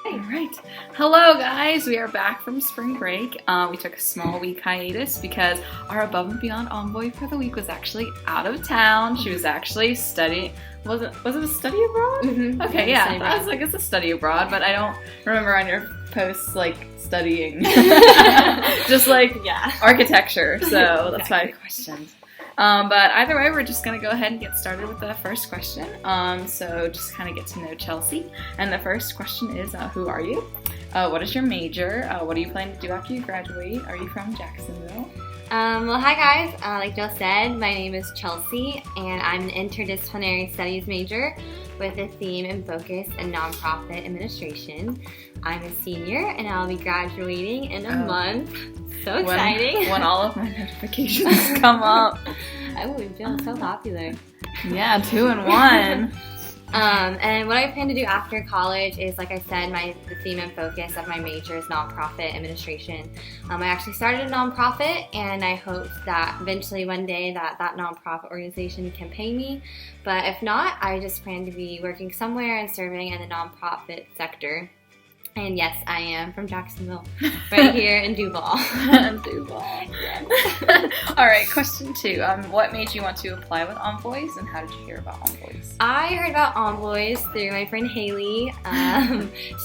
All right. Hello, guys. We are back from spring break. We took a small week hiatus because our Above and Beyond Envoy for the week was actually out of town. She was actually studying. Was it a study abroad? Mm-hmm. Okay, yeah. I was like, it's a study abroad, but I don't remember on your posts like studying. Just like architecture. So that's why I questioned. But either way, we're just going to go ahead and get started with the first question. So just kind of get to know Chelsea. And the first question is, who are you? What is your major? What do you plan to do after you graduate? Are you from Jacksonville? Well, hi guys. Like Jill said, my name is Chelsea, and I'm an interdisciplinary studies major with a theme and focus in nonprofit administration. I'm a senior, and I'll be graduating in a month. So exciting. When all of my notifications come up. Oh, Jill, so popular. Yeah, 2 in 1. And what I plan to do after college is, like I said, the theme and focus of my major is nonprofit administration. I actually started a nonprofit, and I hope that eventually one day that nonprofit organization can pay me. But if not, I just plan to be working somewhere and serving in the nonprofit sector. And yes, I am from Jacksonville, right here in Duval. Duval. Yes. All right, question 2. What made you want to apply with Envoys, and how did you hear about Envoys? I heard about Envoys through my friend Haley.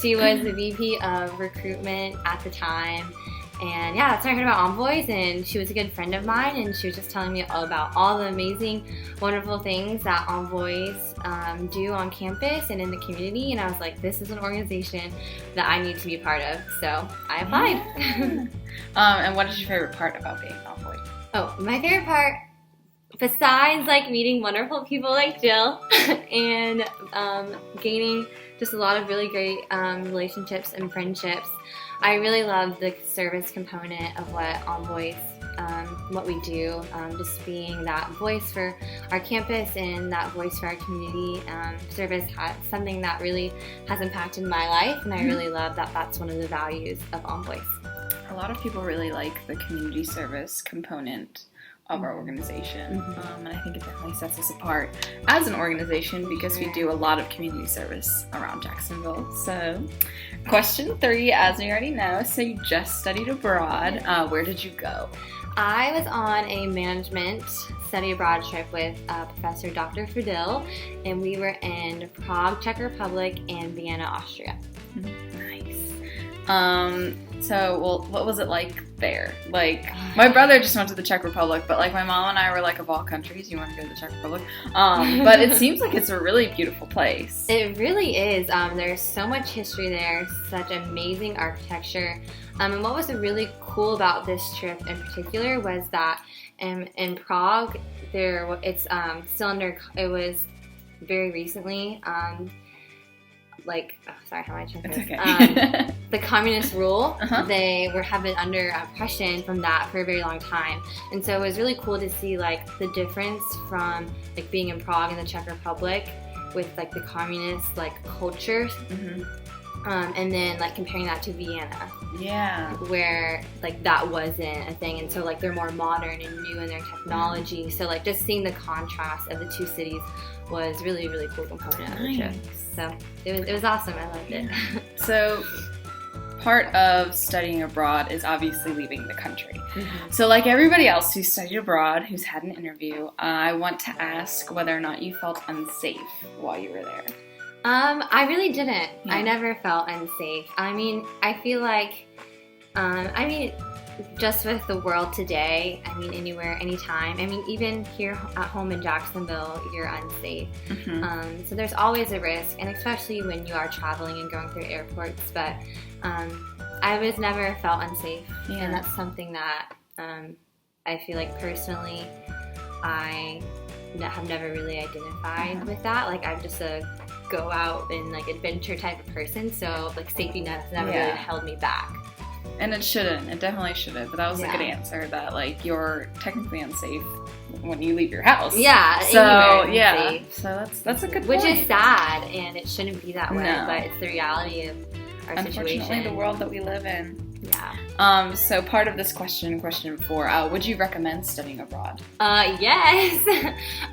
She was the VP of recruitment at the time. And yeah, that's when I heard about Envoys, and she was a good friend of mine, and she was just telling me all about all the amazing, wonderful things that Envoys do on campus and in the community, and I was like, this is an organization that I need to be a part of, so I applied. Yeah. And what is your favorite part about being Envoy? Oh, my favorite part, besides like meeting wonderful people like Jill and gaining just a lot of really great relationships and friendships, I really love the service component of what Envoys, what we do, just being that voice for our campus and that voice for our community. Service has something that really has impacted my life, and I really love that that's one of the values of Envoys. A lot of people really like the community service component of our organization, and I think it definitely sets us apart as an organization because we do a lot of community service around Jacksonville. So, question 3, as we already know, so you just studied abroad. Where did you go? I was on a management study abroad trip with Professor Dr. Fadil, and we were in Prague, Czech Republic, and Vienna, Austria. Nice. So, what was it like there? Like, my brother just went to the Czech Republic, but like my mom and I were like, of all countries, you want to go to the Czech Republic? But it seems like it's a really beautiful place. It really is. There's so much history there, such amazing architecture. And what was really cool about this trip in particular was that in Prague, it was very recently, the communist rule, they have been under oppression from that for a very long time, and so it was really cool to see like the difference from like being in Prague in the Czech Republic with like the communist like culture, and then like comparing that to Vienna, where like that wasn't a thing, and so like they're more modern and new in their technology. So like just seeing the contrast of the two cities was really, really cool component of the trip. So it was awesome. I loved it. So part of studying abroad is obviously leaving the country. So like everybody else who studied abroad, who's had an interview, I want to ask whether or not you felt unsafe while you were there. I really didn't. Yeah. I never felt unsafe. I mean, I feel like, just with the world today, anywhere, anytime. Even here at home in Jacksonville, you're unsafe. So there's always a risk, and especially when you are traveling and going through airports. But I was never felt unsafe, and that's something that I feel like personally I have never really identified with that. Like I'm just a go out and like adventure type of person, so like safety net has never really held me back. And it shouldn't. It definitely shouldn't. But that was a good answer, that like you're technically unsafe when you leave your house. Yeah. So So that's a good point. Which is sad, and it shouldn't be that way. No. But it's the reality of our situation. Unfortunately, the world that we live in. Yeah. So part of this question 4, would you recommend studying abroad? Yes.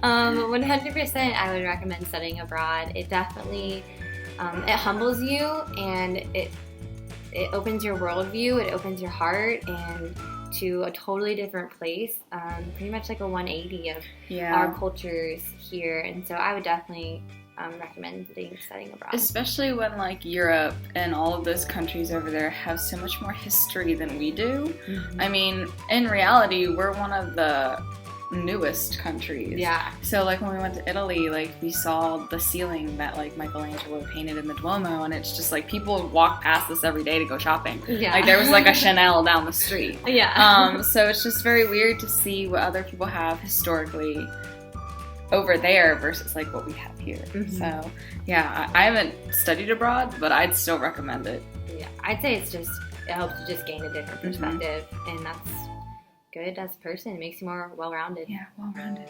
100% I would recommend studying abroad. It definitely it humbles you, and it opens your worldview, it opens your heart, and to a totally different place, pretty much like a 180 of our cultures here. And so I would definitely recommend studying abroad. Especially when like Europe and all of those countries over there have so much more history than we do. I mean, in reality, we're one of the newest countries. Yeah. So like when we went to Italy, like we saw the ceiling that like Michelangelo painted in the Duomo, and it's just like people walk past this every day to go shopping. Yeah. Like there was like a Chanel down the street. Yeah. So it's just very weird to see what other people have historically over there versus like what we have here. So yeah, I haven't studied abroad, but I'd still recommend it. Yeah, I'd say it helps you just gain a different perspective, and that's good as a person. It makes you more well-rounded. Yeah, well-rounded.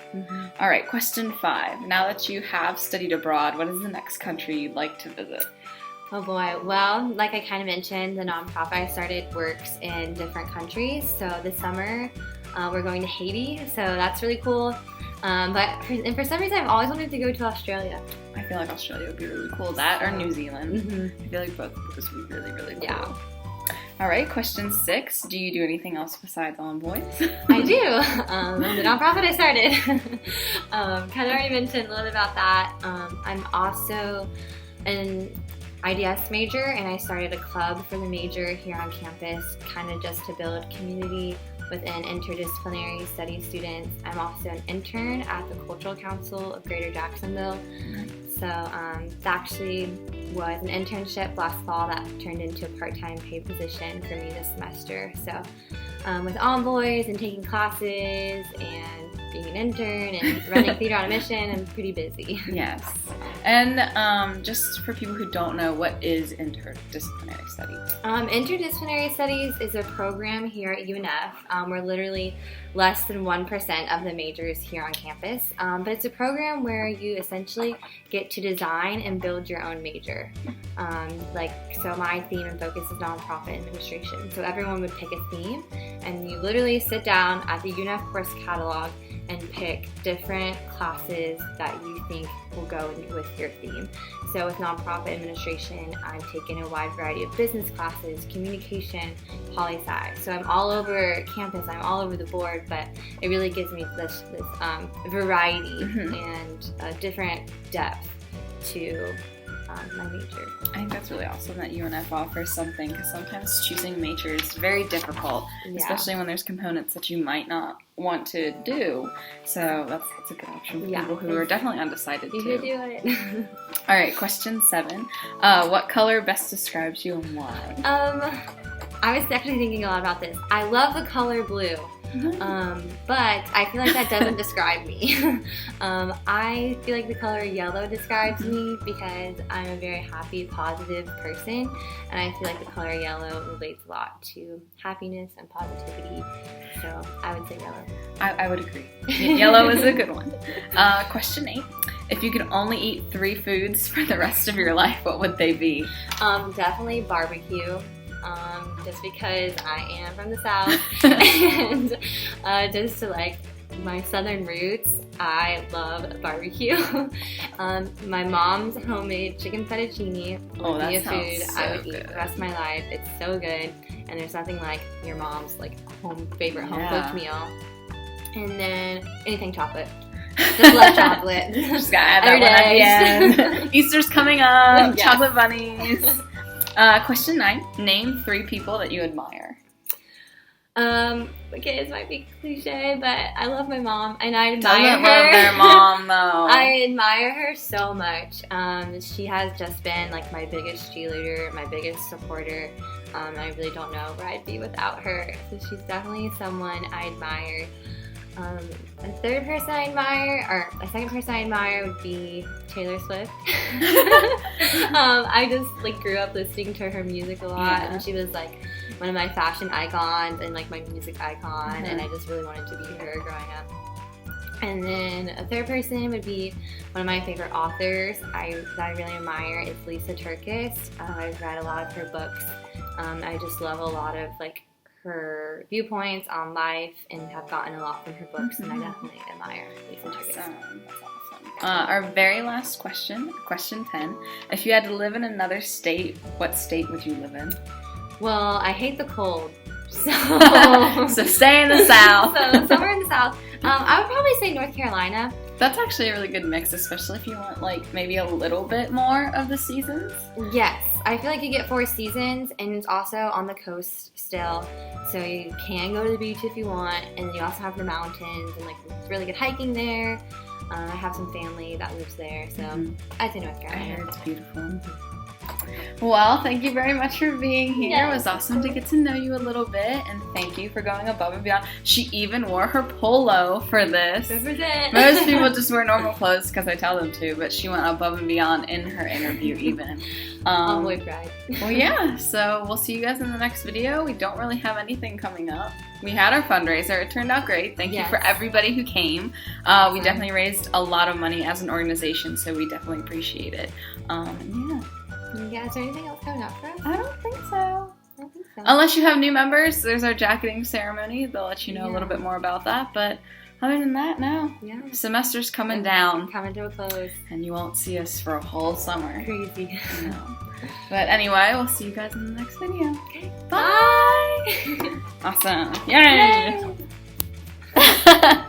All right, question 5. Now that you have studied abroad, what is the next country you'd like to visit? Oh boy. Well, like I kind of mentioned, the nonprofit I started works in different countries. So this summer, we're going to Haiti. So that's really cool. But for some reason, I've always wanted to go to Australia. I feel like Australia would be really cool. That or New Zealand. I feel like both of those would be really, really cool. Yeah. All right, question 6. Do you do anything else besides Envoys? I do. The nonprofit I started. Kind of already mentioned a little bit about that. I'm also an IDS major, and I started a club for the major here on campus, kind of just to build community within interdisciplinary studies students. I'm also an intern at the Cultural Council of Greater Jacksonville. So it actually was an internship last fall that turned into a part-time paid position for me this semester. So with Envoys and taking classes and being an intern and running Theater on a Mission, I'm pretty busy. Yes. And just for people who don't know, what is interdisciplinary studies? Interdisciplinary studies is a program here at UNF. We're literally less than 1% of the majors here on campus. But it's a program where you essentially get to design and build your own major. So my theme and focus is nonprofit administration. So everyone would pick a theme, and you literally sit down at the UNF course catalog and pick different classes that you think will go with your theme. So with nonprofit administration, I've taken a wide variety of business classes, communication, poli-sci. So I'm all over campus, I'm all over the board, but it really gives me this variety and different depth to my major. I think that's really awesome that UNF offers something, because sometimes choosing major is very difficult, especially when there's components that you might not want to do. So that's a good option for people who are definitely undecided you too. You could do it. All right, question 7. What color best describes you and why? I was actually thinking a lot about this. I love the color blue. But I feel like that doesn't describe me. I feel like the color yellow describes me because I'm a very happy, positive person, and I feel like the color yellow relates a lot to happiness and positivity. So I would say yellow. I would agree. Yellow is a good one. Question 8. If you could only eat 3 foods for the rest of your life, what would they be? Definitely barbecue. Just because I am from the South, and just to like my Southern roots, I love barbecue. My mom's homemade chicken fettuccine would be a food I would eat the rest of my life. It's so good, and there's nothing like your mom's like favorite home cooked meal. And then anything chocolate. Just love chocolate. Just gotta add that one at the end. Easter's coming up. Yes. Chocolate bunnies. Question 9. Name 3 people that you admire. Okay, this might be cliche, but I love my mom, and I admire Doesn't her. love their mom, though. I admire her so much. She has just been like my biggest cheerleader, my biggest supporter. I really don't know where I'd be without her. So she's definitely someone I admire. A third person I admire, or a second person I admire would be Taylor Swift. I just like grew up listening to her music a lot, and she was like one of my fashion icons and like my music icon, and I just really wanted to be her growing up. And then a third person would be one of my favorite authors that I really admire is Lisa Turkis. I've read a lot of her books. I just love a lot of like her viewpoints on life and have gotten a lot from her books, and I definitely admire Lisa Turkis. That's awesome. Our very last question, question 10. If you had to live in another state, what state would you live in? Well, I hate the cold, so so stay in the South. So somewhere in the South. I would probably say North Carolina. That's actually a really good mix, especially if you want like maybe a little bit more of the seasons. Yes, I feel like you get 4 seasons, and it's also on the coast still, so you can go to the beach if you want, and you also have the mountains and like really good hiking there. I have some family that lives there, so I'd say North I Carolina. heard it's beautiful. Well, thank you very much for being here. Yes, it was awesome to get to know you a little bit, and thank you for going above and beyond. She even wore her polo for this. This was it. Most people just wear normal clothes because I tell them to, but she went above and beyond in her interview even. Envoy pride. Well, yeah, so we'll see you guys in the next video. We don't really have anything coming up. We had our fundraiser. It turned out great. Thank you for everybody who came. We definitely raised a lot of money as an organization, so we definitely appreciate it. Yeah, is there anything else coming up for us? I don't think so. Unless you have new members, there's our jacketing ceremony. They'll let you know a little bit more about that. But other than that, no. Yeah. Semester's coming down. Coming to a close. And you won't see us for a whole summer. Crazy. No. But anyway, we'll see you guys in the next video. Okay. Bye! Awesome. Yay! Yay!